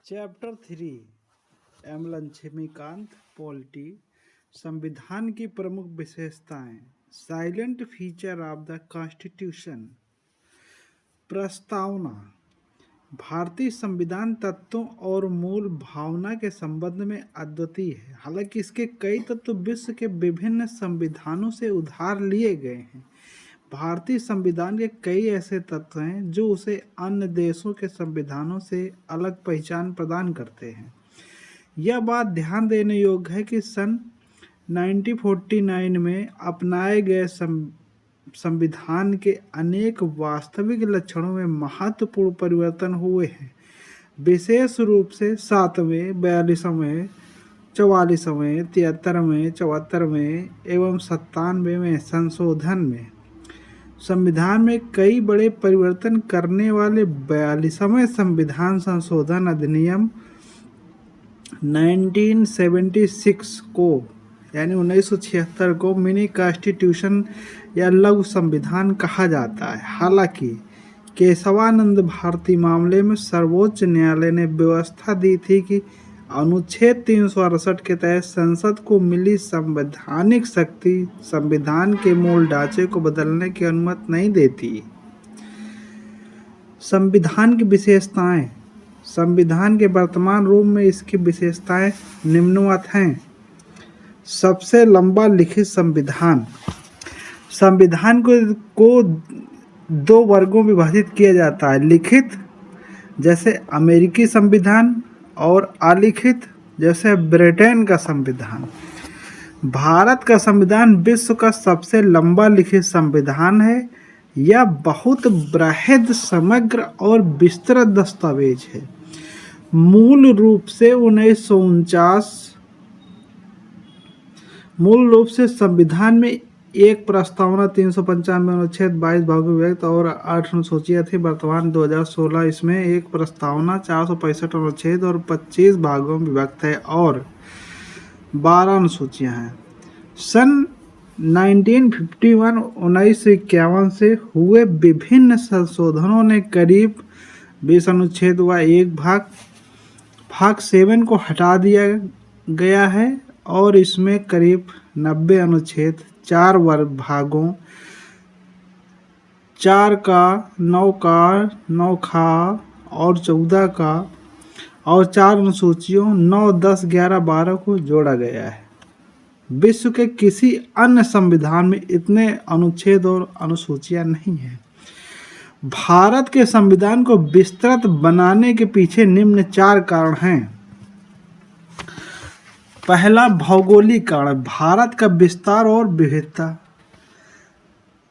Chapter 3 M Laxmikant polity संविधान की प्रमुख विशेषताएं silent feature of the constitution. प्रस्तावना भारतीय संविधान तत्वों और मूल भावना के संबंध में अद्वितीय है। हालांकि इसके कई तत्व विश्व के विभिन्न संविधानों से उधार लिए गए हैं। भारतीय संविधान के कई ऐसे तत्व हैं जो उसे अन्य देशों के संविधानों से अलग पहचान प्रदान करते हैं। यह बात ध्यान देने योग्य है कि सन 1949 में अपनाए गए संविधान के अनेक वास्तविक लक्षणों में महत्वपूर्ण परिवर्तन हुए हैं। विशेष रूप से 7वें, 42वें, 44वें, 73वें, 74वें एवं 97वें संशोधन में संविधान में कई बड़े परिवर्तन करने वाले 42वें संविधान संशोधन अधिनियम 1976 को यानी 1976 को मिनी कॉन्स्टिट्यूशन या लघु संविधान कहा जाता है। हालांकि केशवानंद भारती मामले में सर्वोच्च न्यायालय ने व्यवस्था दी थी कि अनुच्छेद 368 के तहत संसद को मिली संवैधानिक शक्ति संविधान के मूल ढांचे को बदलने की अनुमति नहीं देती। संविधान की विशेषताएं संविधान के वर्तमान रूप में इसकी विशेषताएं निम्नवत हैं। सबसे लंबा लिखित संविधान। संविधान को दो वर्गों में विभाजित किया जाता है, लिखित जैसे अमेरिकी संविधान और अलिखित जैसे ब्रिटेन का संविधान। भारत का संविधान विश्व का सबसे लंबा लिखित संविधान है। यह बहुत बृहद, समग्र और विस्तृत दस्तावेज है। मूल रूप से संविधान में एक प्रस्तावना 395 अनुच्छेद 22 भागों में विभक्त और 8 अनुसूचियां थी। वर्तमान 2016 इसमें एक प्रस्तावना 465 अनुच्छेद और 25 भागों में विभक्त है और 12 अनुसूचियां हैं। सन 1951 से हुए विभिन्न संशोधनों ने करीब 20 अनुच्छेद व एक भाग 7 को हटा दिया गया है और इसमें करीब 90 अनुच्छेद 4 भागों 4 का, 9 का, 9 खा और 14 का और 4 अनुसूचियों 9, 10, 11, 12 को जोड़ा गया है। विश्व के किसी अन्य संविधान में इतने अनुच्छेद और अनुसूचियां नहीं हैं। भारत के संविधान को विस्तृत बनाने के पीछे निम्न 4 कारण हैं। पहला, भौगोलिक कारण, भारत का विस्तार और विविधता।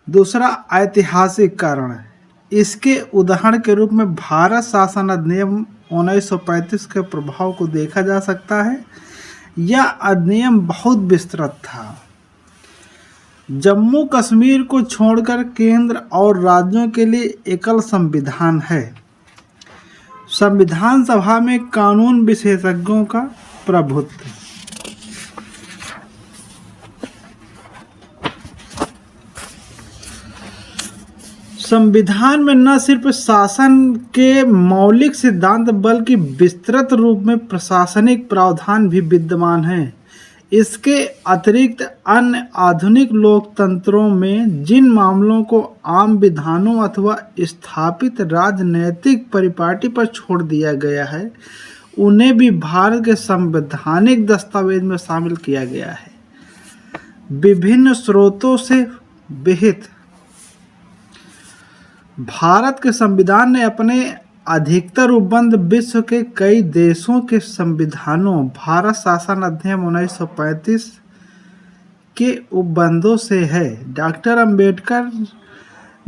दूसरा, ऐतिहासिक कारण, इसके उदाहरण के रूप में भारत शासन अधिनियम 1935 के प्रभाव को देखा जा सकता है। यह अधिनियम बहुत विस्तृत था। जम्मू कश्मीर को छोड़कर केंद्र और राज्यों के लिए एकल संविधान है। संविधान सभा में कानून विशेषज्ञों का प्रभुत्व। संविधान में न सिर्फ शासन के मौलिक सिद्धांत बल्कि विस्तृत रूप में प्रशासनिक प्रावधान भी विद्यमान हैं। इसके अतिरिक्त अन्य आधुनिक लोकतंत्रों में जिन मामलों को आम विधानों अथवा स्थापित राजनैतिक परिपाटी पर छोड़ दिया गया है, उन्हें भी भारत के संवैधानिक दस्तावेज में शामिल किया गया है। विभिन्न स्रोतों से विहित भारत के संविधान ने अपने अधिकतर उपबंध विश्व के कई देशों के संविधानों भारत शासन अधिनियम 1935 के उपबंधों से है। डॉक्टर अंबेडकर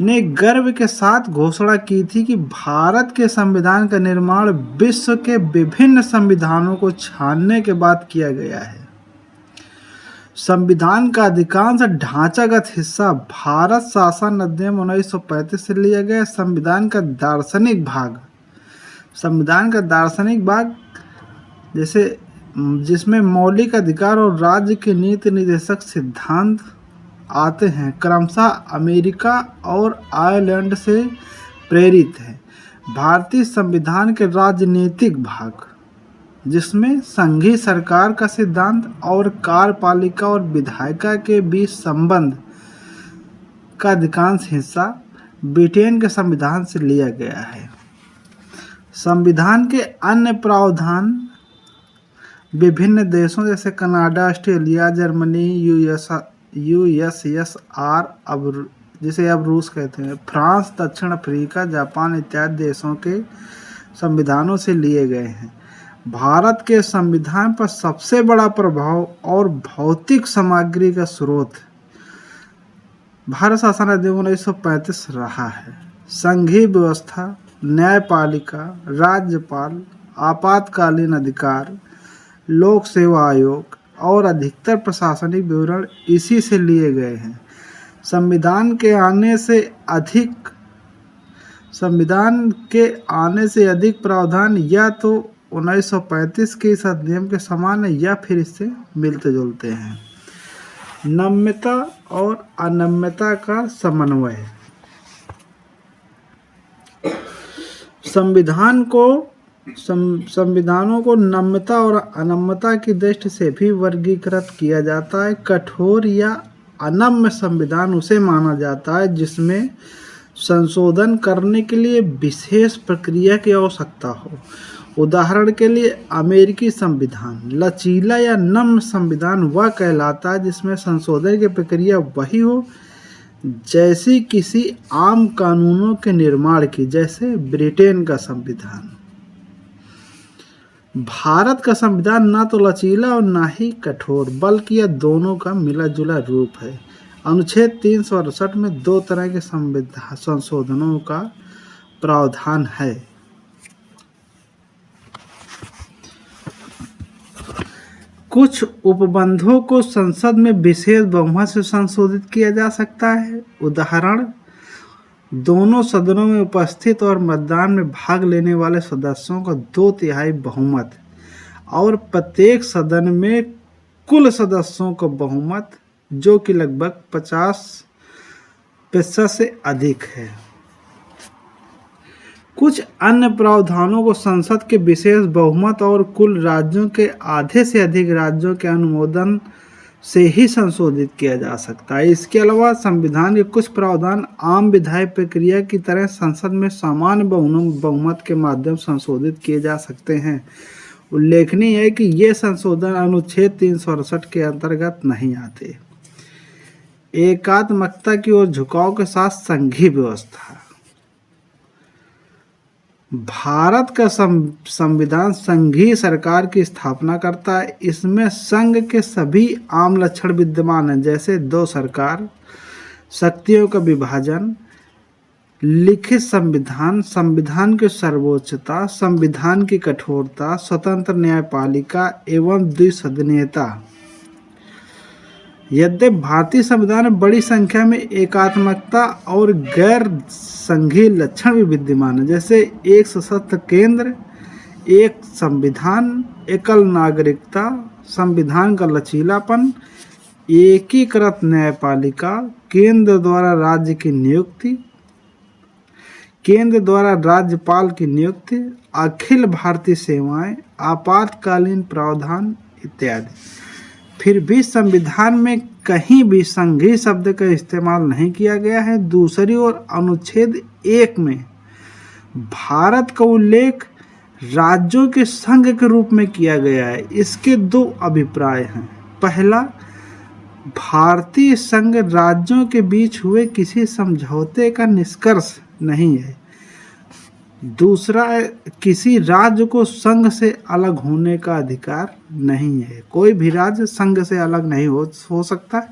ने गर्व के साथ घोषणा की थी कि भारत के संविधान का निर्माण विश्व के विभिन्न संविधानों को छानने के बाद किया गया है। संविधान का अधिकांश ढांचागत हिस्सा भारत शासन अधिनियम 1935 से लिया गया। संविधान का दार्शनिक भाग जैसे जिसमें मौलिक अधिकार और राज्य के नीति निर्देशक सिद्धांत आते हैं, क्रमशः अमेरिका और आयरलैंड से प्रेरित है। भारतीय संविधान के राजनीतिक भाग जिसमें संघीय सरकार का सिद्धांत और कार्यपालिका और विधायिका के बीच संबंध का अधिकांश हिस्सा ब्रिटेन के संविधान से लिया गया है। संविधान के अन्य प्रावधान विभिन्न देशों जैसे कनाडा, ऑस्ट्रेलिया, जर्मनी, यूएसएसआर, जिसे अब रूस कहते हैं, फ्रांस, दक्षिण अफ्रीका, जापान इत्यादि देशों के संविधानों से लिए गए हैं। भारत के संविधान पर सबसे बड़ा प्रभाव और भौतिक सामग्री का स्रोत भारत शासन अधिनियम 1935 रहा है। संघीय व्यवस्था, न्यायपालिका, राज्यपाल, आपातकालीन अधिकार, लोक सेवा आयोग और अधिकतर प्रशासनिक विवरण इसी से लिए गए हैं। संविधान के आने से अधिक प्रावधान या तो 1935 के इस अधिनियम के समान है या फिर इससे मिलते जुलते हैं। नम्यता और अनम्यता का समन्वय। संविधानों को नम्यता और अनम्यता की दृष्टि से भी वर्गीकृत किया जाता है। कठोर या अनम्य संविधान उसे माना जाता है जिसमें संशोधन करने के लिए विशेष प्रक्रिया की आवश्यकता हो। उदाहरण के लिए अमेरिकी संविधान। लचीला या नम्य संविधान वह कहलाता है जिसमें संशोधन की प्रक्रिया वही हो जैसी किसी आम कानूनों के निर्माण की, जैसे ब्रिटेन का संविधान। भारत का संविधान ना तो लचीला और ना ही कठोर, बल्कि यह दोनों का मिला जुला रूप है। अनुच्छेद 368 में 2 तरह के संशोधनों का प्रावधान है। कुछ उपबंधों को संसद में विशेष बहुमत से संशोधित किया जा सकता है। उदाहरण, दोनों सदनों में उपस्थित और मतदान में भाग लेने वाले सदस्यों का 2/3 बहुमत और प्रत्येक सदन में कुल सदस्यों का बहुमत, जो कि लगभग 50% से अधिक है। कुछ अन्य प्रावधानों को संसद के विशेष बहुमत और कुल राज्यों के आधे से अधिक राज्यों के अनुमोदन से ही संशोधित किया जा सकता है। इसके अलावा संविधान के कुछ प्रावधान आम विधायी प्रक्रिया की तरह संसद में सामान्य बहुमत के माध्यम से संशोधित किए जा सकते हैं। उल्लेखनीय है कि ये संशोधन अनुच्छेद 368 के अंतर्गत नहीं आते। एकात्मकता की ओर झुकाव के साथ संघीय व्यवस्था। भारत का संविधान संघीय सरकार की स्थापना करता है। इसमें संघ के सभी आम लक्षण विद्यमान हैं, जैसे 2 सरकार, शक्तियों का विभाजन, लिखित संविधान, संविधान की सर्वोच्चता, संविधान की कठोरता, स्वतंत्र न्यायपालिका एवं द्विसदनीयता। यद्यपि भारतीय संविधान में बड़ी संख्या में एकात्मकता और गैर संघीय लक्षण भी विद्यमान है, जैसे एक सशस्त्र केंद्र, एक संविधान, एकल नागरिकता, संविधान का लचीलापन, एकीकृत न्यायपालिका, केंद्र द्वारा राज्य की नियुक्ति, केंद्र द्वारा राज्यपाल की नियुक्ति, अखिल भारतीय सेवाएं, आपातकालीन प्रावधान इत्यादि। फिर भी संविधान में कहीं भी संघीय शब्द का इस्तेमाल नहीं किया गया है। दूसरी ओर अनुच्छेद 1 में भारत का उल्लेख राज्यों के संघ के रूप में किया गया है। इसके 2 अभिप्राय हैं। पहला, भारतीय संघ राज्यों के बीच हुए किसी समझौते का निष्कर्ष नहीं है। दूसरा, किसी राज्य को संघ से अलग होने का अधिकार नहीं है। कोई भी राज्य संघ से अलग नहीं हो सकता।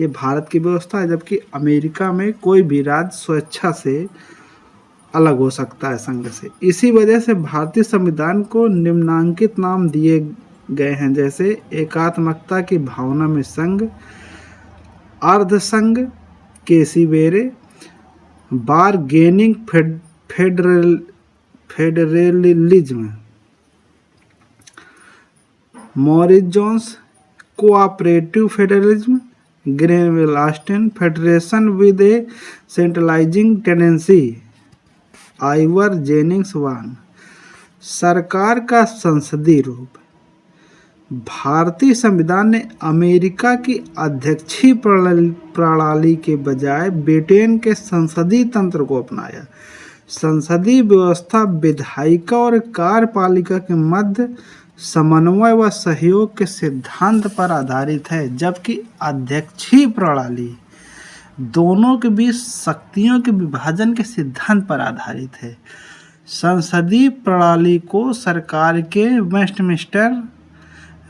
ये भारत की व्यवस्था है, जबकि अमेरिका में कोई भी राज्य स्वेच्छा से अलग हो सकता है संघ से। इसी वजह से भारतीय संविधान को निम्नांकित नाम दिए गए हैं, जैसे एकात्मकता की भावना में संघ, अर्धसंघ, K C Wheare, bargaining federalism, Morris Jones, cooperative federalism, Granville Austin, federation with a centralising tendency, Ivor Jennings वान। सरकार का संसदीय रूप। भारतीय संविधान ने अमेरिका की अध्यक्षीय प्रणाली के बजाय ब्रिटेन के संसदीय तंत्र को अपनाया। संसदीय व्यवस्था विधायिका और कार्यपालिका के मध्य समन्वय व सहयोग के सिद्धांत पर आधारित है, जबकि अध्यक्षीय प्रणाली दोनों के बीच शक्तियों के विभाजन के सिद्धांत पर आधारित है। संसदीय प्रणाली को सरकार के वेस्टमिंस्टर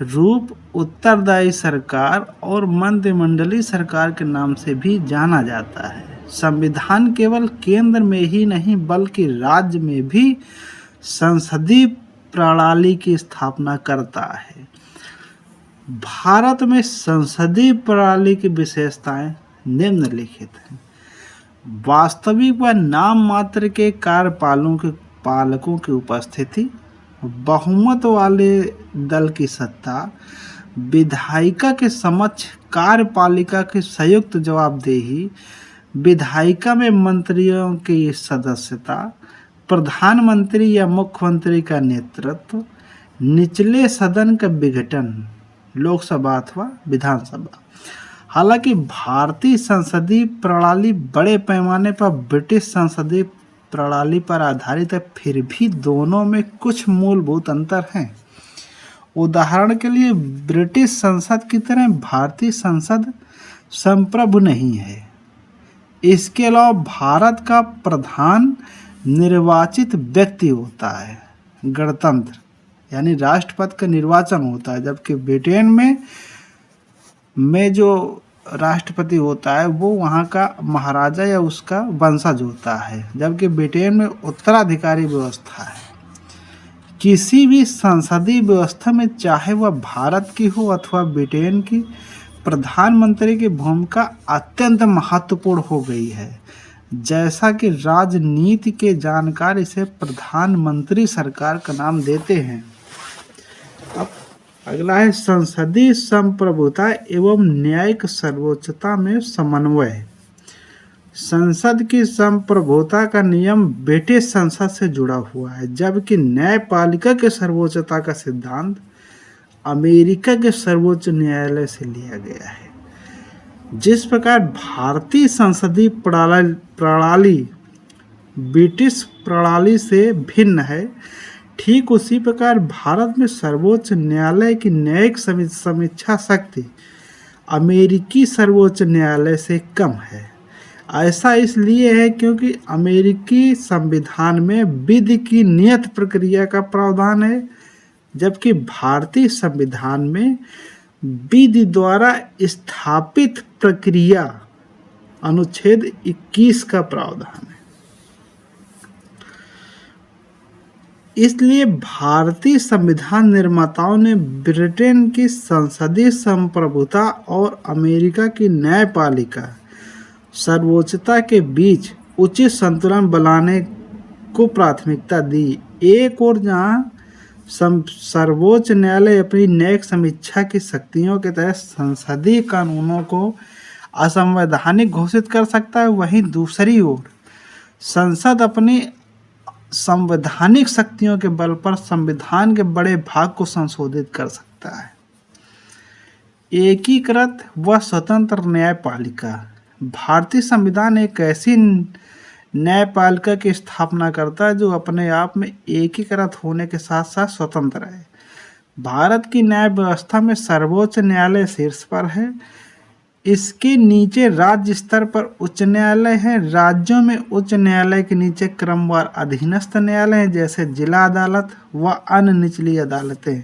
रूप, उत्तरदायी सरकार और मंत्रिमंडलीय सरकार के नाम से भी जाना जाता है। संविधान केवल केंद्र में ही नहीं बल्कि राज्य में भी संसदीय प्रणाली की स्थापना करता है। भारत में संसदीय प्रणाली की विशेषताएं निम्नलिखित हैं। वास्तविक व नाम मात्र के पालकों की उपस्थिति, बहुमत वाले दल की सत्ता, विधायिका के समक्ष कार्यपालिका की संयुक्त जवाबदेही, विधायिका में मंत्रियों की सदस्यता, प्रधानमंत्री या मुख्यमंत्री का नेतृत्व, निचले सदन का विघटन, लोकसभा अथवा विधानसभा। हालांकि भारतीय संसदीय प्रणाली बड़े पैमाने पर ब्रिटिश संसदीय प्रणाली पर आधारित है, फिर भी दोनों में कुछ मूलभूत अंतर हैं। उदाहरण के लिए ब्रिटिश संसद की तरह भारतीय संसद संप्रभु नहीं है। इसके अलावा भारत का प्रधान निर्वाचित व्यक्ति होता है, गणतंत्र यानी राष्ट्रपति का निर्वाचन होता है, जबकि ब्रिटेन में जो राष्ट्रपति होता है वो वहाँ का महाराजा या उसका वंशज होता है, जबकि ब्रिटेन में उत्तराधिकारी व्यवस्था है। किसी भी संसदीय व्यवस्था में, चाहे वह भारत की हो अथवा ब्रिटेन की, प्रधानमंत्री की भूमिका अत्यंत महत्वपूर्ण हो गई है। जैसा कि राजनीति के जानकार इसे प्रधानमंत्री सरकार का नाम देते हैं। अब अगला है संसदीय संप्रभुता एवं न्यायिक सर्वोच्चता में समन्वय। संसद की संप्रभुता का नियम ब्रिटिश संसद से जुड़ा हुआ है, जबकि न्यायपालिका के सर्वोच्चता का सिद्धांत अमेरिका के सर्वोच्च न्यायालय से लिया गया है। जिस प्रकार भारतीय संसदीय प्रणाली ब्रिटिश प्रणाली से भिन्न है, ठीक उसी प्रकार भारत में सर्वोच्च न्यायालय की न्यायिक समीक्षा शक्ति अमेरिकी सर्वोच्च न्यायालय से कम है। ऐसा इसलिए है क्योंकि अमेरिकी संविधान में विधि की नियत प्रक्रिया का प्रावधान है, जबकि भारतीय संविधान में विधि द्वारा स्थापित प्रक्रिया अनुच्छेद 21 का प्रावधान है। इसलिए भारतीय संविधान निर्माताओं ने ब्रिटेन की संसदीय संप्रभुता और अमेरिका की न्यायपालिका सर्वोच्चता के बीच उचित संतुलन बनाने को प्राथमिकता दी। एक और जहां सर्वोच्च न्यायालय अपनी न्यायिक समीक्षा की शक्तियों के तहत संसदीय कानूनों को असंवैधानिक घोषित कर सकता है, वहीं दूसरी ओर संसद अपनी संवैधानिक शक्तियों के बल पर संविधान के बड़े भाग को संशोधित कर सकता है। एकीकृत व स्वतंत्र न्यायपालिका। भारतीय संविधान एक ऐसी न्यायपालिका की स्थापना करता है जो अपने आप में एकीकृत होने के साथ साथ स्वतंत्र है। भारत की न्याय व्यवस्था में सर्वोच्च न्यायालय शीर्ष पर है। इसके नीचे राज्य स्तर पर उच्च न्यायालय है। राज्यों में उच्च न्यायालय के नीचे क्रमवार अधीनस्थ न्यायालय हैं, जैसे जिला अदालत व अन्य निचली अदालतें।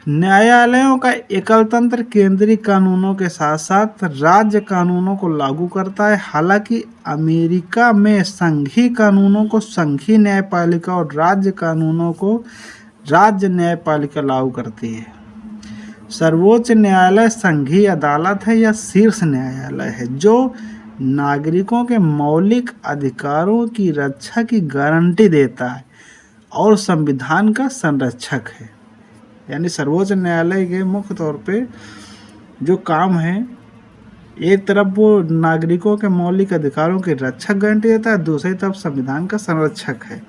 न्यायालयों का एकल तंत्र केंद्रीय कानूनों के साथ साथ राज्य कानूनों को लागू करता है। हालांकि अमेरिका में संघीय कानूनों को संघीय न्यायपालिका और राज्य कानूनों को राज्य न्यायपालिका लागू करती है। सर्वोच्च न्यायालय संघीय अदालत है या शीर्ष न्यायालय है, जो नागरिकों के मौलिक अधिकारों की रक्षा की गारंटी देता है और संविधान का संरक्षक है। यानी सर्वोच्च न्यायालय के मुख्य तौर पे जो काम है, एक तरफ वो नागरिकों के मौलिक अधिकारों की रक्षा गारंटी देता है, दूसरी तरफ संविधान का संरक्षक है।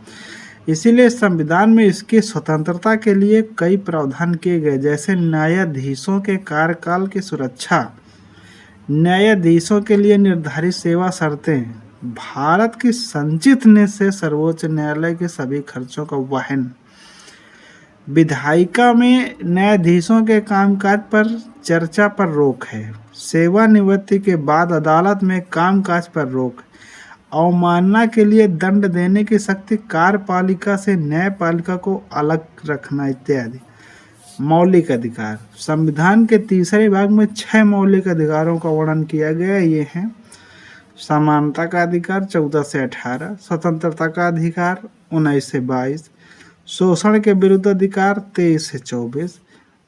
इसीलिए संविधान में इसकी स्वतंत्रता के लिए कई प्रावधान किए गए, जैसे न्यायाधीशों के कार्यकाल की सुरक्षा, न्यायाधीशों के लिए निर्धारित सेवा शर्तें, भारत की संचित निधि से सर्वोच्च न्यायालय के सभी खर्चों का वहन, विधायिका में न्यायाधीशों के कामकाज पर चर्चा पर रोक है, सेवानिवृत्ति के बाद अदालत में कामकाज पर रोक, अवमानना के लिए दंड देने की शक्ति कार्यपालिका से न्यायपालिका को अलग रखना इत्यादि। मौलिक अधिकार, संविधान के तीसरे भाग में 6 मौलिक अधिकारों का वर्णन किया गया है। ये हैं समानता का अधिकार 14 से 18, स्वतंत्रता का अधिकार 19 से 22, शोषण के विरुद्ध अधिकार 23 से 24,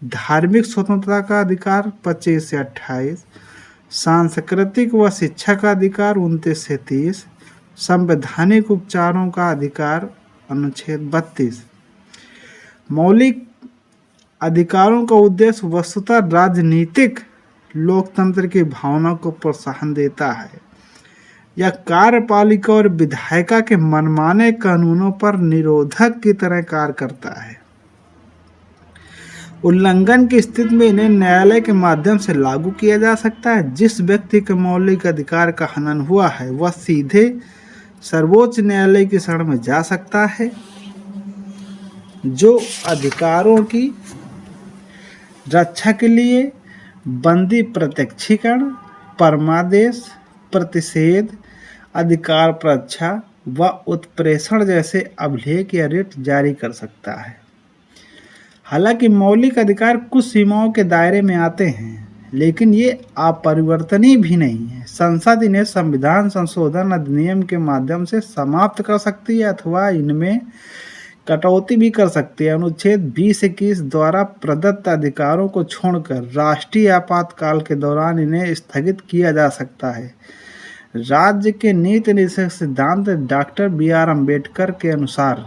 धार्मिक स्वतंत्रता का अधिकार 25 से 28, सांस्कृतिक व शिक्षा का अधिकार 29 से 30, संवैधानिक उपचारों का अधिकार अनुच्छेद 32। मौलिक अधिकारों का उद्देश्य वस्तुतः राजनीतिक लोकतंत्र की भावना को प्रोत्साहन देता है। यह कार्यपालिका और विधायिका के मनमाने कानूनों पर निरोधक की तरह कार्य करता है। उल्लंघन की स्थिति में इन्हें न्यायालय के माध्यम से लागू किया जा सकता है। जिस व्यक्ति के मौलिक अधिकार का हनन हुआ है वह सीधे सर्वोच्च न्यायालय की शरण में जा सकता है, जो अधिकारों की रक्षा के लिए बंदी प्रत्यक्षीकरण, परमादेश, प्रतिषेध, अधिकार प्रच्छा व उत्प्रेषण जैसे अभिलेख या रिट जारी कर सकता है। हालांकि मौलिक अधिकार कुछ सीमाओं के दायरे में आते हैं, लेकिन ये अपरिवर्तनीय भी नहीं है। संसद इन्हें संविधान संशोधन अधिनियम के माध्यम से समाप्त कर सकती है अथवा इनमें कटौती भी कर सकती है। अनुच्छेद 20-21 द्वारा प्रदत्त अधिकारों को छोड़कर राष्ट्रीय आपातकाल के दौरान इन्हें स्थगित किया जा सकता है। राज्य के नीति निर्देशक सिद्धांत डॉक्टर बी.आर. अम्बेडकर के अनुसार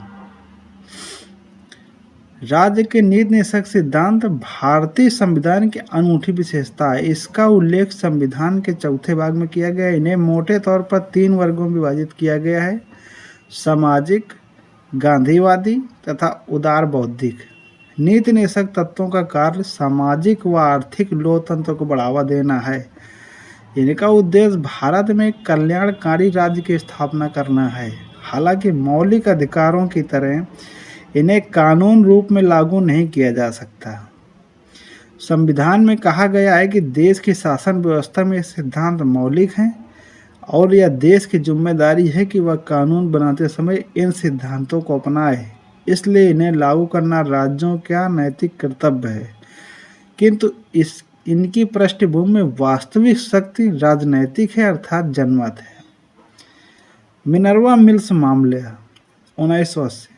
राज्य के नीति निर्देशक सिद्धांत भारतीय संविधान की अनूठी विशेषता है। इसका उल्लेख संविधान के चौथे भाग में किया गया है। इन्हें मोटे तौर पर 3 वर्गों में विभाजित किया गया है: सामाजिक, गांधीवादी तथा उदार बौद्धिक। नीति निर्देशक तत्वों का कार्य सामाजिक व आर्थिक लोकतंत्र को बढ़ावा देना है। इनका उद्देश्य भारत में कल्याणकारी राज्य की स्थापना करना है। हालांकि मौलिक अधिकारों की तरह इन्हें कानून रूप में लागू नहीं किया जा सकता। संविधान में कहा गया है कि देश की शासन व्यवस्था में सिद्धांत मौलिक हैं और यह देश की जिम्मेदारी है कि वह कानून बनाते समय इन सिद्धांतों को अपनाए। इसलिए इन्हें लागू करना राज्यों का नैतिक कर्तव्य है, किंतु इनकी पृष्ठभूमि में वास्तविक शक्ति राजनैतिक है, अर्थात जनमत है। मिनर्वा मिल्स मामले 1980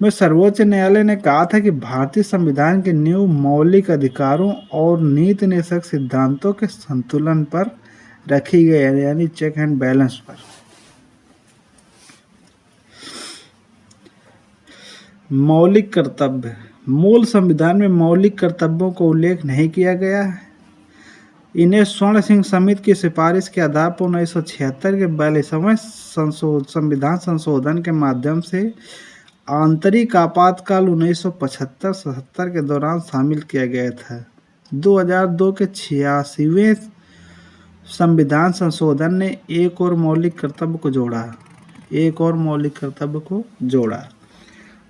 में सर्वोच्च न्यायालय ने कहा था कि भारतीय संविधान के नींव मौलिक अधिकारों और नीति निर्देशक सिद्धांतों के संतुलन पर रखी गई है, यानी चेक एंड बैलेंस पर। मौलिक कर्तव्य, मूल संविधान में मौलिक कर्तव्यों को उल्लेख नहीं किया गया है। इन्हें स्वर्ण सिंह समिति की सिफारिश के आधार पर 1976 के 42वें संविधान संशोधन के माध्यम से आंतरिक आपातकाल 1975-77 के दौरान शामिल किया गया था। 2002 के 86वें संविधान संशोधन ने एक और मौलिक कर्तव्य को जोड़ा।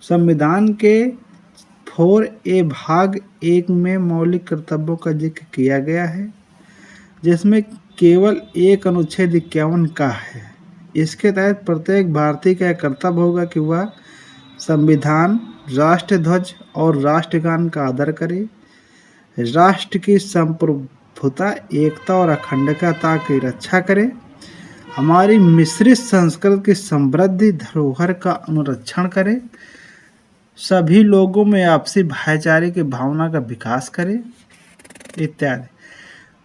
संविधान के 4A भाग 1 में मौलिक कर्तव्यों का जिक्र किया गया है, जिसमें केवल एक अनुच्छेद 51 का है। इसके तहत प्रत्येक भारतीय का कर्तव्य होगा कि वह संविधान, राष्ट्र ध्वज और राष्ट्रगान का आदर करे, राष्ट्र की संप्रभुता, एकता और अखंडता की रक्षा करे, हमारी मिश्रित संस्कृति की समृद्धि धरोहर का अनुरक्षण करे, सभी लोगों में आपसी भाईचारे की भावना का विकास करे इत्यादि।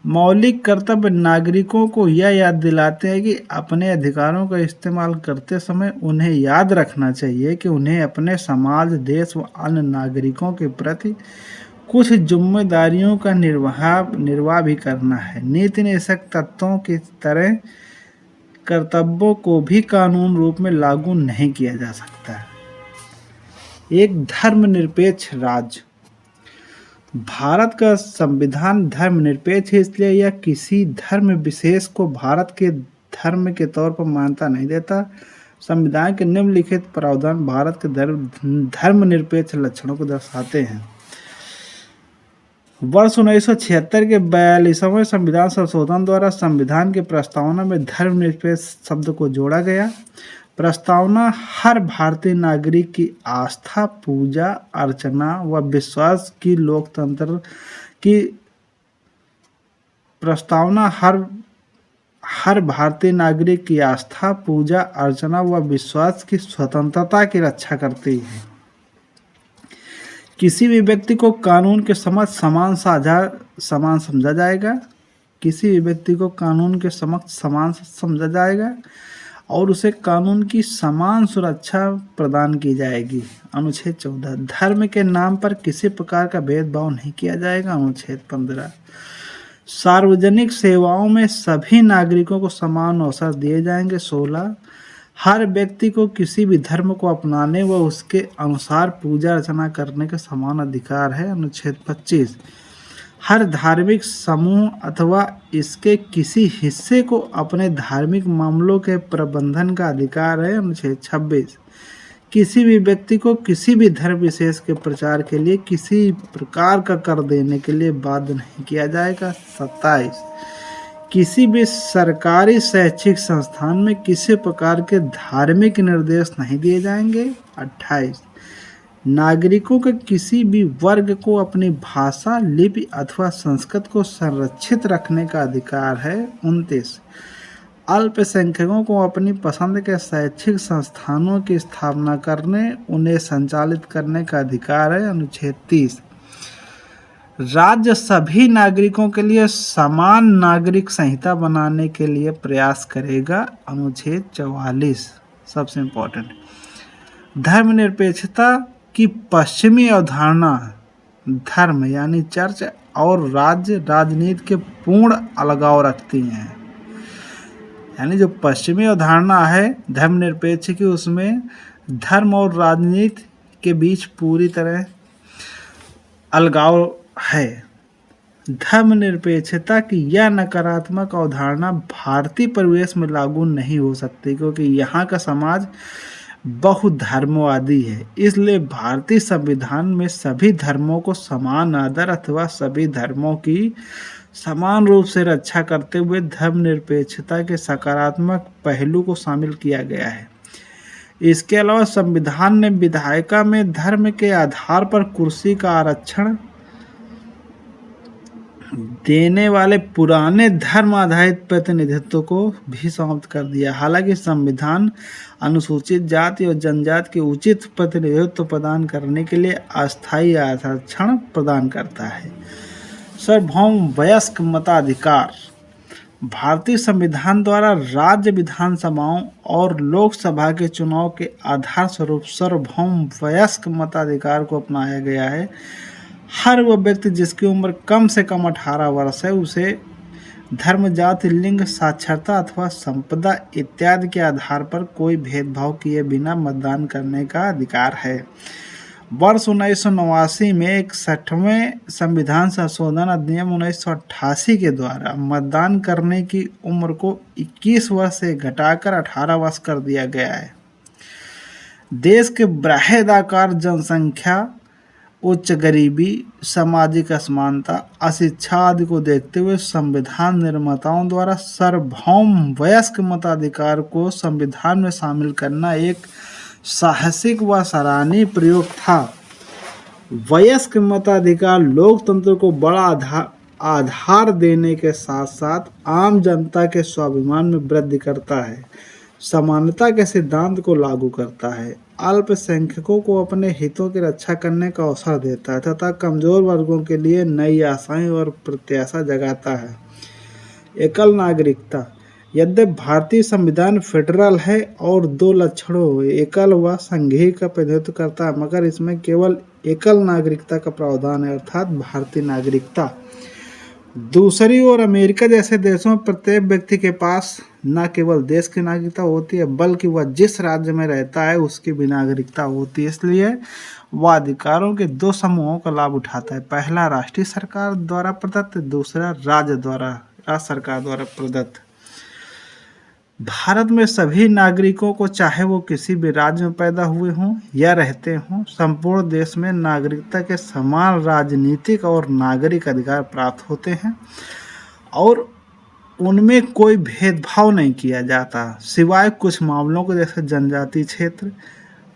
मौलिक कर्तव्य नागरिकों को यह याद दिलाते हैं कि अपने अधिकारों का इस्तेमाल करते समय उन्हें याद रखना चाहिए कि उन्हें अपने समाज, देश व अन्य नागरिकों के प्रति कुछ जिम्मेदारियों का निर्वाह भी करना है। नीति निर्देशक तत्वों की तरह कर्तव्यों को भी कानून रूप में लागू नहीं किया जा सकता है। एक धर्मनिरपेक्ष राज्य। भारत का संविधान धर्मनिरपेक्ष है, इसलिए यह किसी धर्म विशेष को भारत के धर्म के तौर पर मान्यता नहीं देता। संविधान के निम्नलिखित प्रावधान भारत के धर्मनिरपेक्ष लक्षणों को दर्शाते हैं। वर्ष 1976 के 42वें संविधान संशोधन द्वारा संविधान की प्रस्तावना में धर्मनिरपेक्ष शब्द को जोड़ा गया। प्रस्तावना हर भारतीय नागरिक की आस्था, पूजा अर्चना व विश्वास की लोकतंत्र की प्रस्तावना हर भारतीय नागरिक की आस्था, पूजा अर्चना व विश्वास की स्वतंत्रता की रक्षा करती है। किसी भी व्यक्ति को कानून के समक्ष समान समझा जाएगा। किसी भी व्यक्ति को कानून के समक्ष समान समझा जाएगा और उसे कानून की समान सुरक्षा प्रदान की जाएगी। अनुच्छेद 14। धर्म के नाम पर किसी प्रकार का भेदभाव नहीं किया जाएगा। अनुच्छेद 15। सार्वजनिक सेवाओं में सभी नागरिकों को समान अवसर दिए जाएंगे। 16। हर व्यक्ति को किसी भी धर्म को अपनाने व उसके अनुसार पूजा अर्चना करने का समान अधिकार है। अनुच्छेद 25। हर धार्मिक समूह अथवा इसके किसी हिस्से को अपने धार्मिक मामलों के प्रबंधन का अधिकार है। अनुच्छेद 26। किसी भी व्यक्ति को किसी भी धर्म विशेष के प्रचार के लिए किसी प्रकार का कर देने के लिए बाध्य नहीं किया जाएगा। 27। किसी भी सरकारी शैक्षिक संस्थान में किसी प्रकार के धार्मिक निर्देश नहीं दिए जाएंगे। 28। नागरिकों के किसी भी वर्ग को अपनी भाषा, लिपि अथवा संस्कृति को संरक्षित रखने का अधिकार है। 29। अल्पसंख्यकों को अपनी पसंद के शैक्षिक संस्थानों की स्थापना करने, उन्हें संचालित करने का अधिकार है। अनुच्छेद 30। राज्य सभी नागरिकों के लिए समान नागरिक संहिता बनाने के लिए प्रयास करेगा। अनुच्छेद 44 सबसे इम्पोर्टेंट। धर्मनिरपेक्षता की पश्चिमी अवधारणा धर्म यानी चर्च और राज्य राजनीति के पूर्ण अलगाव रखती हैं। यानी जो पश्चिमी अवधारणा है धर्मनिरपेक्ष की, उसमें धर्म और राजनीति के बीच पूरी तरह अलगाव है। धर्मनिरपेक्षता की यह नकारात्मक अवधारणा भारतीय परिवेश में लागू नहीं हो सकती, क्योंकि यहाँ का समाज बहुधर्मवादी है। इसलिए भारतीय संविधान में सभी धर्मों को समान आदर अथवा सभी धर्मों की समान रूप से रक्षा करते हुए धर्मनिरपेक्षता के सकारात्मक पहलू को शामिल किया गया है। इसके अलावा संविधान ने विधायिका में धर्म के आधार पर कुर्सी का आरक्षण देने वाले पुराने धर्म आधारित प्रतिनिधित्व को भी समाप्त कर दिया। हालांकि संविधान अनुसूचित जाति और जनजाति के उचित प्रतिनिधित्व प्रदान करने के लिए अस्थायी आरक्षण प्रदान करता है। सार्वभौम वयस्क मताधिकार भारतीय संविधान द्वारा राज्य विधानसभाओं और लोकसभा के चुनाव के आधार स्वरूप सार्वभौम वयस्क मताधिकार को अपनाया गया है। हर वह व्यक्ति जिसकी उम्र कम से कम 18 वर्ष है उसे धर्म, जाति, लिंग, साक्षरता अथवा संपदा इत्यादि के आधार पर कोई भेदभाव किए बिना मतदान करने का अधिकार है। वर्ष 1989 में 61वें संविधान संशोधन अधिनियम 1988 के द्वारा मतदान करने की उम्र को 21 वर्ष से घटाकर 18 वर्ष कर दिया गया है। देश के बृहदाकार जनसंख्या, उच्च गरीबी, सामाजिक असमानता, अशिक्षा आदि को देखते हुए संविधान निर्माताओं द्वारा सार्वभौम वयस्क मताधिकार को संविधान में शामिल करना एक साहसिक व सराहनीय प्रयोग था। वयस्क मताधिकार लोकतंत्र को बड़ा आधार देने के साथ साथ आम जनता के स्वाभिमान में वृद्धि करता है, समानता के सिद्धांत को लागू करता है, अल्पसंख्यकों को अपने हितों की रक्षा करने का अवसर देता है तथा कमजोर वर्गों के लिए नई आशाएं और प्रत्याशा जगाता है। एकल नागरिकता यद्यपि भारतीय संविधान फेडरल है और 2 लक्षणों एकल व संघीय का प्रतिनिधित्व करता है, मगर इसमें केवल एकल नागरिकता का प्रावधान है, अर्थात भारतीय नागरिकता। दूसरी ओर अमेरिका जैसे देशों में प्रत्येक व्यक्ति के पास न केवल देश की नागरिकता होती है, बल्कि वह जिस राज्य में रहता है उसकी भी नागरिकता होती है। इसलिए वह अधिकारों के दो समूहों का लाभ उठाता है। पहला राष्ट्रीय सरकार द्वारा प्रदत्त, दूसरा राज्य सरकार द्वारा प्रदत्त। भारत में सभी नागरिकों को, चाहे वो किसी भी राज्य में पैदा हुए हों या रहते हों, संपूर्ण देश में नागरिकता के समान राजनीतिक और नागरिक अधिकार प्राप्त होते हैं और उनमें कोई भेदभाव नहीं किया जाता, सिवाय कुछ मामलों को, जैसे जनजातीय क्षेत्र,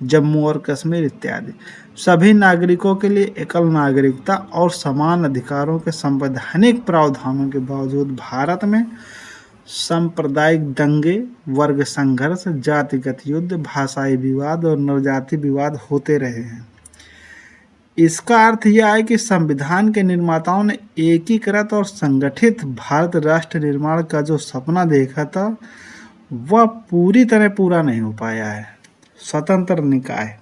जम्मू और कश्मीर इत्यादि। सभी नागरिकों के लिए एकल नागरिकता और समान अधिकारों के संवैधानिक प्रावधानों के बावजूद भारत में सांप्रदायिक दंगे, वर्ग संघर्ष, जातिगत युद्ध, भाषाई विवाद और नवजाति विवाद होते रहे हैं। इसका अर्थ यह है कि संविधान के निर्माताओं ने एकीकृत और संगठित भारत राष्ट्र निर्माण का जो सपना देखा था वह पूरी तरह पूरा नहीं हो पाया है। स्वतंत्र निकाय।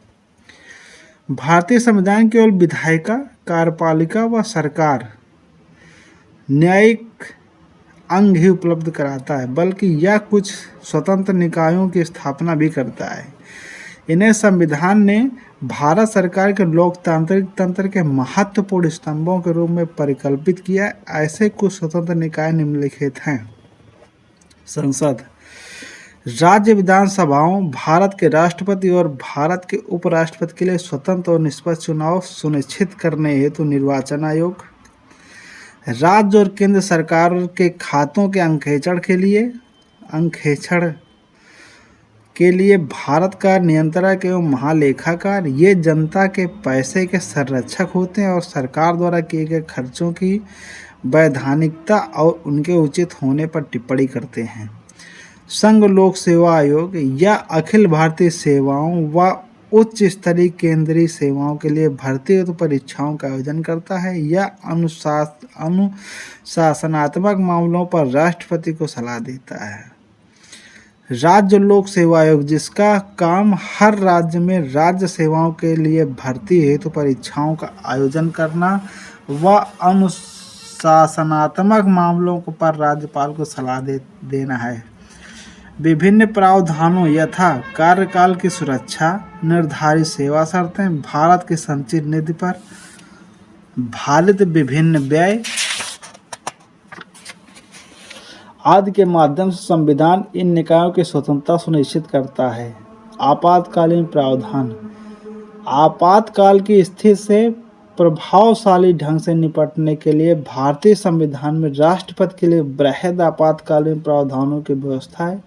भारतीय संविधान केवल विधायिका, कार्यपालिका व सरकार, न्यायिक अंग ही उपलब्ध कराता है, बल्कि यह कुछ स्वतंत्र निकायों की स्थापना भी करता है। इन्हें संविधान ने भारत सरकार के लोकतांत्रिक तंत्र के महत्वपूर्ण स्तंभों के रूप में परिकल्पित किया। ऐसे कुछ स्वतंत्र निकाय निम्नलिखित हैं। संसद। राज्य विधानसभाओं, भारत के राष्ट्रपति और भारत के उपराष्ट्रपति के लिए स्वतंत्र और निष्पक्ष चुनाव सुनिश्चित करने हेतु निर्वाचन आयोग। राज्य और केंद्र सरकार के खातों के अंकेक्षण के लिए भारत का नियंत्रक एवं महालेखाकार। ये जनता के पैसे के संरक्षक होते हैं और सरकार द्वारा किए गए खर्चों की वैधानिकता और उनके उचित होने पर टिप्पणी करते हैं। संघ लोक सेवा आयोग या अखिल भारतीय सेवाओं व उच्च स्तरीय केंद्रीय सेवाओं के लिए भर्ती हेतु परीक्षाओं का आयोजन करता है या अनुशासनात्मक मामलों पर राष्ट्रपति को सलाह देता है। राज्य लोक सेवा आयोग, जिसका काम हर राज्य में राज्य सेवाओं के लिए भर्ती हेतु परीक्षाओं का आयोजन करना व अनुशासनात्मक मामलों पर राज्यपाल को सलाह देना है। विभिन्न प्रावधानों यथा कार्यकाल की सुरक्षा, निर्धारित सेवा शर्तें, भारत की संचित निधि पर भारित विभिन्न व्यय आदि के माध्यम से संविधान इन निकायों की स्वतंत्रता सुनिश्चित करता है। आपातकालीन प्रावधान। आपातकाल की स्थिति से प्रभावशाली ढंग से निपटने के लिए भारतीय संविधान में राष्ट्रपति के लिए वृहद आपातकालीन प्रावधानों की व्यवस्था है।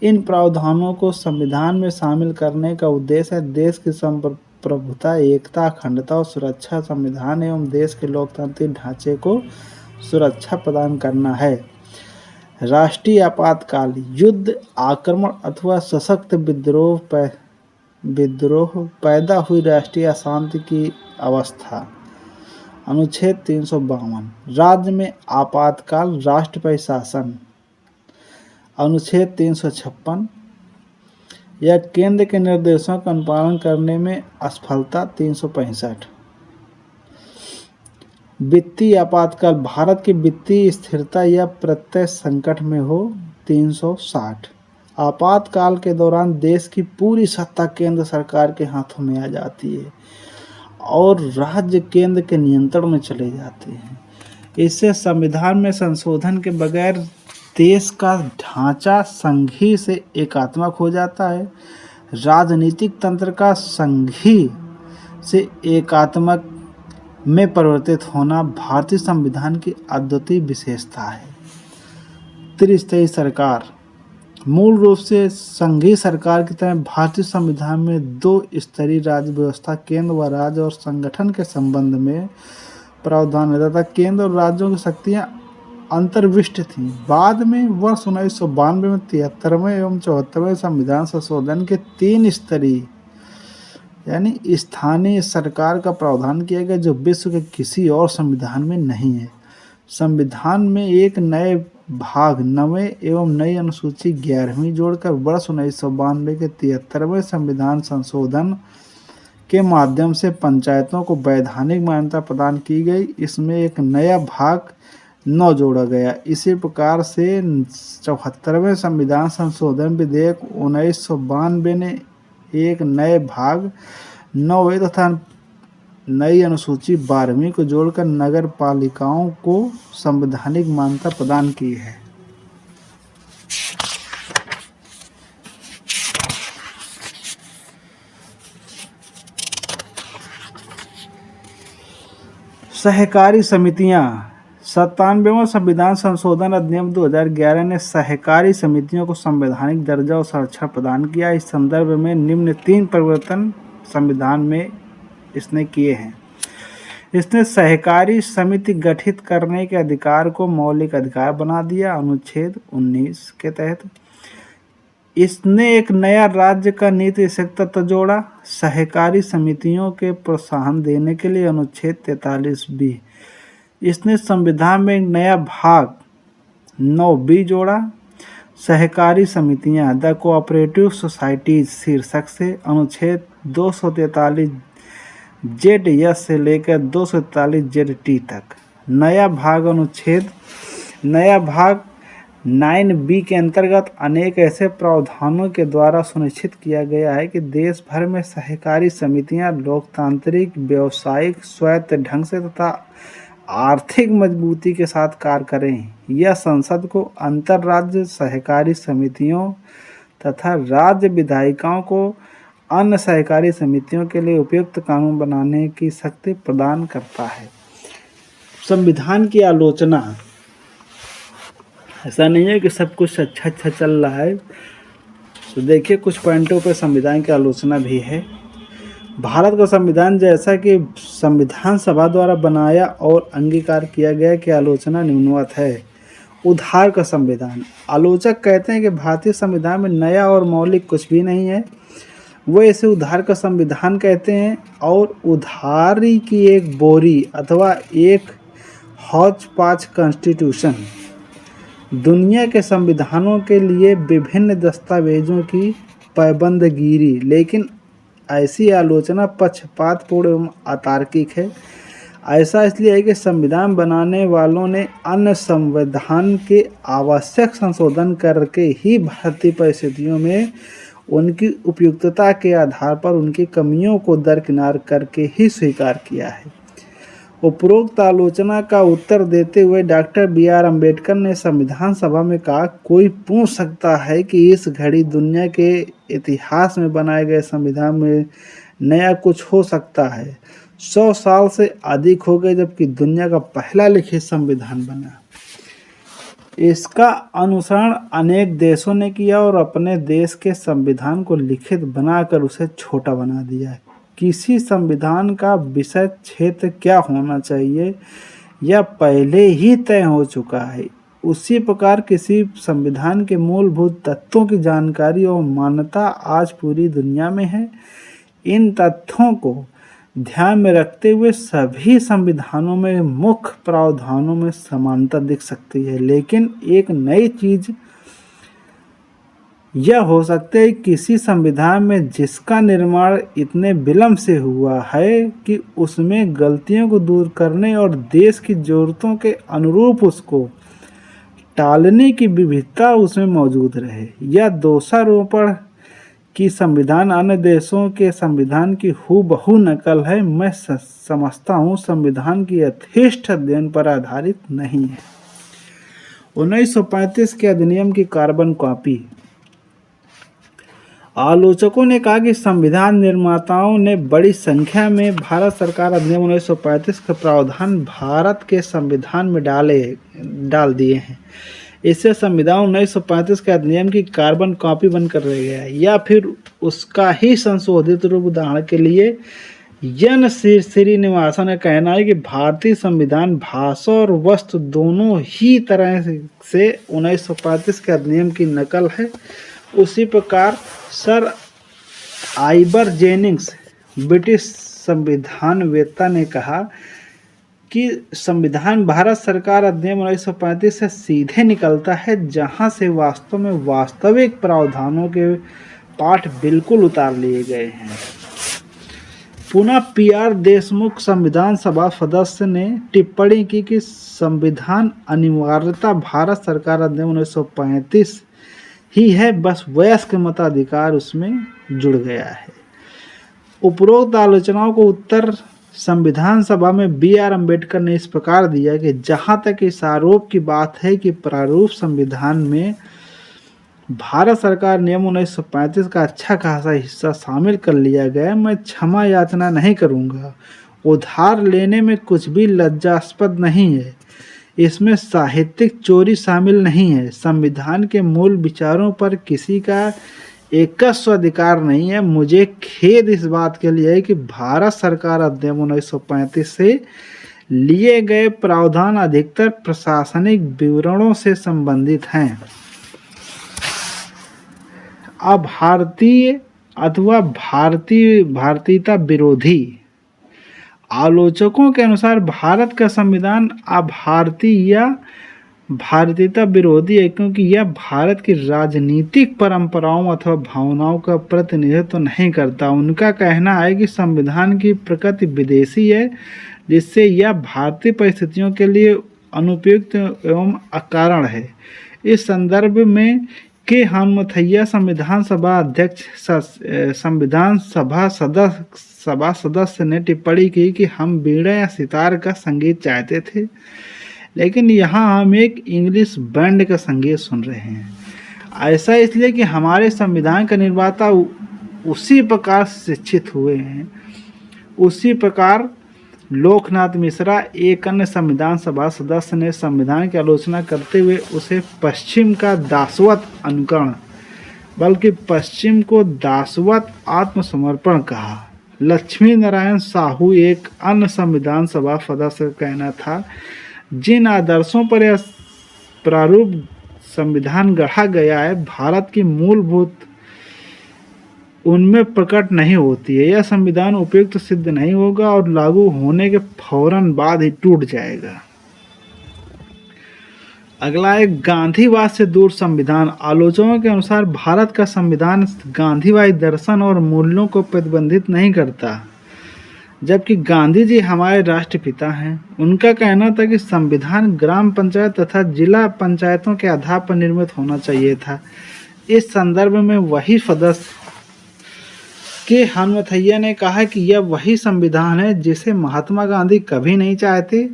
इन प्रावधानों को संविधान में शामिल करने का उद्देश्य है देश की संप्रभुता, एकता, अखंडता और सुरक्षा, संविधान एवं देश के लोकतांत्रिक ढांचे को सुरक्षा प्रदान करना है। राष्ट्रीय आपातकाल। युद्ध, आक्रमण अथवा सशक्त विद्रोह पैदा हुई राष्ट्रीय अशांति की अवस्था। अनुच्छेद 352। राज्य में आपातकाल, राष्ट्रपति शासन। अनुच्छेद 356 या केंद्र के निर्देशों का अनुपालन करने में असफलता। 365। वित्तीय आपातकाल, भारत की वित्तीय स्थिरता या प्रत्यक्ष संकट में हो। 360। आपातकाल के दौरान देश की पूरी सत्ता केंद्र सरकार के हाथों में आ जाती है और राज्य केंद्र के नियंत्रण में चले जाते हैं। इससे संविधान में संशोधन के बगैर देश का ढांचा संघीय से एकात्मक हो जाता है। राजनीतिक तंत्र का संघीय से एकात्मक में परिवर्तित होना भारतीय संविधान की अद्वितीय विशेषता है। त्रिस्तरीय सरकार। मूल रूप से संघीय सरकार की तरह भारतीय संविधान में दो स्तरीय राज्य व्यवस्था, केंद्र व राज्य और संगठन के संबंध में प्रावधान है तथा केंद्र और राज्यों की शक्तियां अंतर्विष्ट थीं। बाद में वर्ष 1992 में 73वें एवं 74वें संविधान संशोधन के 3 स्तरीय यानी स्थानीय सरकार का प्रावधान किया गया, जो विश्व के किसी और संविधान में नहीं है। संविधान में एक नए भाग 9वें एवं नई अनुसूची 11वीं जोड़कर वर्ष 1992 के 73वें संविधान संशोधन के माध्यम से पंचायतों को वैधानिक मान्यता प्रदान की गई। इसमें एक नया भाग 9 जोड़ा गया। इसी प्रकार से 74वें संविधान संशोधन विधेयक 1992 ने एक नए भाग 9वें तथा नई अनुसूची 12वीं को जोड़कर नगर पालिकाओं को संवैधानिक मान्यता प्रदान की है। सहकारी समितियां 97वां संविधान संशोधन अधिनियम 2011 ने सहकारी समितियों को संवैधानिक दर्जा और संरक्षण प्रदान किया। इस संदर्भ में निम्न 3 परिवर्तन संविधान में इसने किए हैं। इसने सहकारी समिति गठित करने के अधिकार को मौलिक अधिकार बना दिया अनुच्छेद 19 के तहत। इसने एक नया राज्य का नीति विषयक तत्व जोड़ा। सहकारी समितियों के प्रोत्साहन देने के लिए अनुच्छेद 43B। इसने संविधान में एक नया भाग 9B जोड़ा। सहकारी समितियां द कोऑपरेटिव सोसाइटीज शीर्षक से अनुच्छेद 243 ZS से लेकर 243 ZT तक। नया भाग 9B के अंतर्गत अनेक ऐसे प्रावधानों के द्वारा सुनिश्चित किया गया है कि देश भर में सहकारी समितियां लोकतांत्रिक, व्यावसायिक, स्वायत्त ढंग से तथा आर्थिक मजबूती के साथ कार्य करें। यह संसद को अंतर्राज्य सहकारी समितियों तथा राज्य विधायिकाओं को अन्य सहकारी समितियों के लिए उपयुक्त कानून बनाने की शक्ति प्रदान करता है। संविधान की आलोचना, ऐसा नहीं है कि सब कुछ अच्छा चल रहा है, तो देखिए कुछ पॉइंटों पर संविधान की आलोचना भी है। भारत का संविधान जैसा कि संविधान सभा द्वारा बनाया और अंगीकार किया गया की आलोचना निम्नवत है। उधार का संविधान। आलोचक कहते हैं कि भारतीय संविधान में नया और मौलिक कुछ भी नहीं है, वो इसे उधार का संविधान कहते हैं और उधारी की एक बोरी अथवा एक हौच पाच कॉन्स्टिट्यूशन। दुनिया के संविधानों के लिए विभिन्न दस्तावेजों की पाबंदगिरी, लेकिन ऐसी आलोचना पक्षपातपूर्ण एवं अतार्किक है। ऐसा इसलिए है कि संविधान बनाने वालों ने अन्य संविधान के आवश्यक संशोधन करके ही भारतीय परिस्थितियों में उनकी उपयुक्तता के आधार पर उनकी कमियों को दरकिनार करके ही स्वीकार किया है। उपरोक्त आलोचना का उत्तर देते हुए डॉक्टर BR अम्बेडकर ने संविधान सभा में कहा, कोई पूछ सकता है कि इस घड़ी दुनिया के इतिहास में बनाए गए संविधान में नया कुछ हो सकता है? 100 साल से अधिक हो गए जबकि दुनिया का पहला लिखित संविधान बना। इसका अनुसरण अनेक देशों ने किया और अपने देश के संविधान को लिखित बनाकर उसे छोटा बना दिया। किसी संविधान का विषय क्षेत्र क्या होना चाहिए यह पहले ही तय हो चुका है। उसी प्रकार किसी संविधान के मूलभूत तत्वों की जानकारी और मान्यता आज पूरी दुनिया में है। इन तथ्यों को ध्यान में रखते हुए सभी संविधानों में मुख्य प्रावधानों में समानता दिख सकती है, लेकिन एक नई चीज यह हो सकता है किसी संविधान में जिसका निर्माण इतने विलंब से हुआ है कि उसमें गलतियों को दूर करने और देश की जरूरतों के अनुरूप उसको टालने की विविधता उसमें मौजूद रहे। यह दोषारोपण कि संविधान अन्य देशों के संविधान की हूबहू नकल है, मैं समझता हूँ संविधान की यथेष्ट अध्ययन पर आधारित नहीं है। 1935 के अधिनियम की कार्बन कॉपी। आलोचकों ने कहा कि संविधान निर्माताओं ने बड़ी संख्या में भारत सरकार अधिनियम 1935 के प्रावधान भारत के संविधान में डाल दिए हैं। इससे संविधान 1935 के अधिनियम की कार्बन कॉपी बनकर रह गया है या फिर उसका ही संशोधित रूप। उदाहरण के लिए एन श्रीनिवासन का कहना है कि भारतीय संविधान भाषा और वस्तु दोनों ही तरह से 1935 के अधिनियम की नकल है। उसी प्रकार सर आइबर जेनिंग्स ब्रिटिश संविधानवेत्ता ने कहा कि संविधान भारत सरकार अधिनियम 1935 से सीधे निकलता है, जहां से वास्तव में वास्तविक प्रावधानों के पाठ बिल्कुल उतार लिए गए हैं। पुनः PR देशमुख संविधान सभा सदस्य ने टिप्पणी की कि संविधान अनिवार्यता भारत सरकार अधिनियम 1935 ही है, बस वयस्क मताधिकार उसमें जुड़ गया है। उपरोक्त आलोचनाओं को उत्तर संविधान सभा में बी.आर. अम्बेडकर ने इस प्रकार दिया कि जहाँ तक इस आरोप की बात है कि प्रारूप संविधान में भारत सरकार नियम 1935 का अच्छा खासा हिस्सा शामिल कर लिया गया, मैं क्षमा याचना नहीं करूँगा। उधार लेने में कुछ भी लज्जास्पद नहीं है। इसमें साहित्यिक चोरी शामिल नहीं है। संविधान के मूल विचारों पर किसी का एकस्व अधिकार नहीं है। मुझे खेद इस बात के लिए है कि भारत सरकार अधिनियम 1935 से लिए गए प्रावधान अधिकतर प्रशासनिक विवरणों से संबंधित हैं। अभारतीय अथवा भारतीयता विरोधी आलोचकों के अनुसार भारत का संविधान अभारतीय या भारतीयता विरोधी है, क्योंकि यह भारत की राजनीतिक परंपराओं अथवा भावनाओं का प्रतिनिधित्व तो नहीं करता। उनका कहना है कि संविधान की प्रकृति विदेशी है, जिससे यह भारतीय परिस्थितियों के लिए अनुपयुक्त एवं अकारण है। इस संदर्भ में के हनुमथैया संविधान सभा अध्यक्ष संविधान सभा सदस्य ने टिप्पणी की कि हम वीणा या सितार का संगीत चाहते थे, लेकिन यहाँ हम एक इंग्लिश बैंड का संगीत सुन रहे हैं। ऐसा इसलिए कि हमारे संविधान का निर्माता उसी प्रकार शिक्षित हुए हैं। उसी प्रकार लोकनाथ मिश्रा, एक अन्य संविधान सभा सदस्य, ने संविधान की आलोचना करते हुए उसे पश्चिम का दासवत अनुकरण बल्कि पश्चिम को दासवत आत्मसमर्पण कहा। लक्ष्मी नारायण साहू, एक अन्य संविधान सभा सदस्य, का कहना था, जिन आदर्शों पर यह प्रारूप संविधान गढ़ा गया है, भारत की मूलभूत उनमें प्रकट नहीं होती है। यह संविधान उपयुक्त सिद्ध नहीं होगा और लागू होने के फौरन बाद ही टूट जाएगा। अगला है गांधीवाद से दूर संविधान। आलोचकों के अनुसार भारत का संविधान गांधीवादी दर्शन और मूल्यों को प्रतिबंधित नहीं करता, जबकि गांधी जी हमारे राष्ट्रपिता हैं। उनका कहना था कि संविधान ग्राम पंचायत तथा जिला पंचायतों के आधार पर निर्मित होना चाहिए था। इस संदर्भ में वही सदस्य के हनुमथैया ने कहा कि यह वही संविधान है जिसे महात्मा गांधी कभी नहीं चाहते,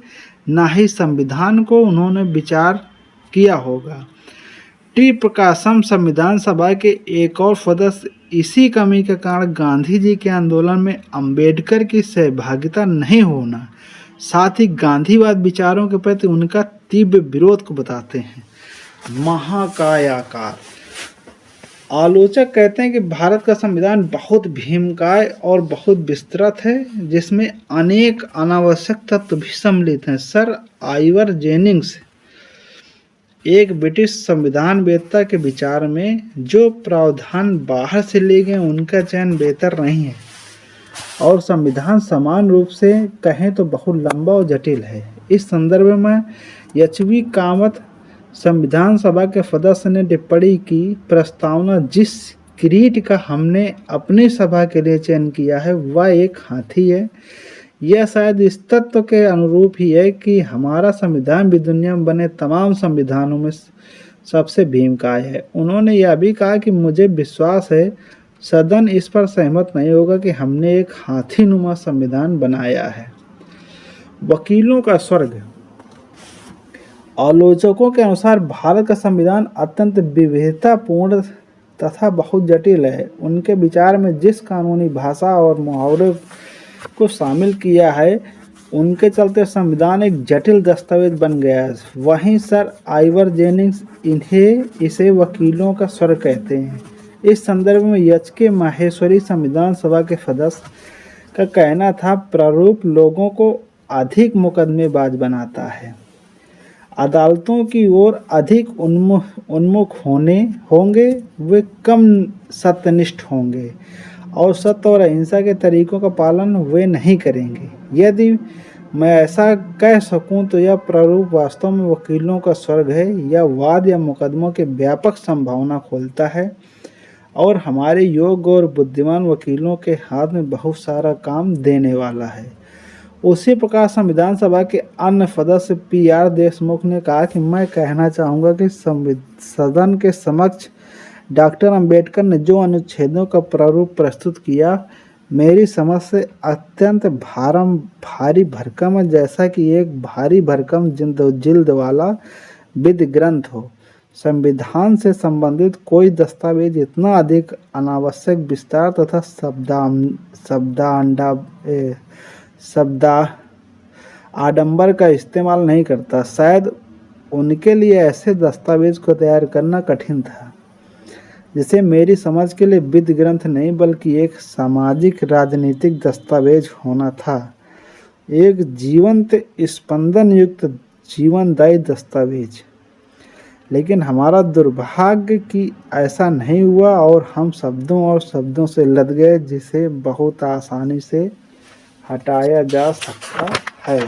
ना ही संविधान को उन्होंने विचार किया होगा। टी प्रकाशम, संविधान सभा के एक और सदस्य, इसी कमी के कारण गांधी जी के आंदोलन में अंबेडकर की सहभागिता नहीं होना, साथ ही गांधीवाद विचारों के प्रति उनका तीव्र विरोध को बताते हैं। महाकायाकार आलोचक कहते हैं कि भारत का संविधान बहुत भीमकाय और बहुत विस्तृत है, जिसमें अनेक अनावश्यक तत्व भी सम्मिलित हैं। सर आइवर जेनिंग्स, एक ब्रिटिश संविधान वेत्ता के विचार में जो प्रावधान बाहर से लिए गए उनका चयन बेहतर नहीं है और संविधान समान रूप से कहें तो बहुत लंबा और जटिल है। इस संदर्भ में एच.वी. कामत, संविधान सभा के सदस्य, ने टिप्पणी की, प्रस्तावना जिस किरीट का हमने अपनी सभा के लिए चयन किया है वह एक हाथी है। यह शायद इस तत्व के अनुरूप ही है कि हमारा संविधान भी दुनिया में बने तमाम संविधानों में सबसे भीमकाय है। उन्होंने यह भी कहा कि मुझे विश्वास है सदन इस पर सहमत नहीं होगा कि हमने एक हाथीनुमा संविधान बनाया है। वकीलों का स्वर्ग। आलोचकों के अनुसार भारत का संविधान अत्यंत विविधतापूर्ण तथा बहुत जटिल है। उनके विचार में जिस कानूनी भाषा और मुहावरे को शामिल किया है, उनके चलते संविधान एक जटिल दस्तावेज बन गया है। वहीं सर आइवर जेनिंग्स इसे वकीलों का स्वर्ग कहते हैं। इस संदर्भ में एच.के. माहेश्वरी, संविधान सभा के सदस्य, का कहना था, प्रारूप लोगों को अधिक मुकदमेबाज बनाता है, अदालतों की ओर अधिक उन्मुख होंगे, वे कम सत्यनिष्ठ होंगे और सत्य और अहिंसा के तरीकों का पालन वे नहीं करेंगे। यदि मैं ऐसा कह सकूं तो यह प्रारूप वास्तव में वकीलों का स्वर्ग है। यह वाद या मुकदमों की व्यापक संभावना खोलता है और हमारे योग्य और बुद्धिमान वकीलों के हाथ में बहुत सारा काम देने वाला है। उसी प्रकार संविधान सभा के अन्य सदस्य पी.आर. देशमुख ने कहा कि मैं कहना चाहूँगा कि सदन के समक्ष डॉक्टर अंबेडकर ने जो अनुच्छेदों का प्रारूप प्रस्तुत किया मेरी समझ से अत्यंत भारी भरकम है, जैसा कि एक भारी भरकम जिल्द वाला विधि ग्रंथ हो। संविधान से संबंधित कोई दस्तावेज इतना अधिक अनावश्यक विस्तार तथा शब्दांडा ए, शब्दा आडंबर का इस्तेमाल नहीं करता। शायद उनके लिए ऐसे दस्तावेज को तैयार करना कठिन था, जिसे मेरी समझ के लिए विधि ग्रंथ नहीं बल्कि एक सामाजिक राजनीतिक दस्तावेज होना था, एक जीवंत स्पंदन युक्त जीवनदायी दस्तावेज। लेकिन हमारा दुर्भाग्य कि ऐसा नहीं हुआ और हम शब्दों से लद गए, जिसे बहुत आसानी से हटाया जा सकता है।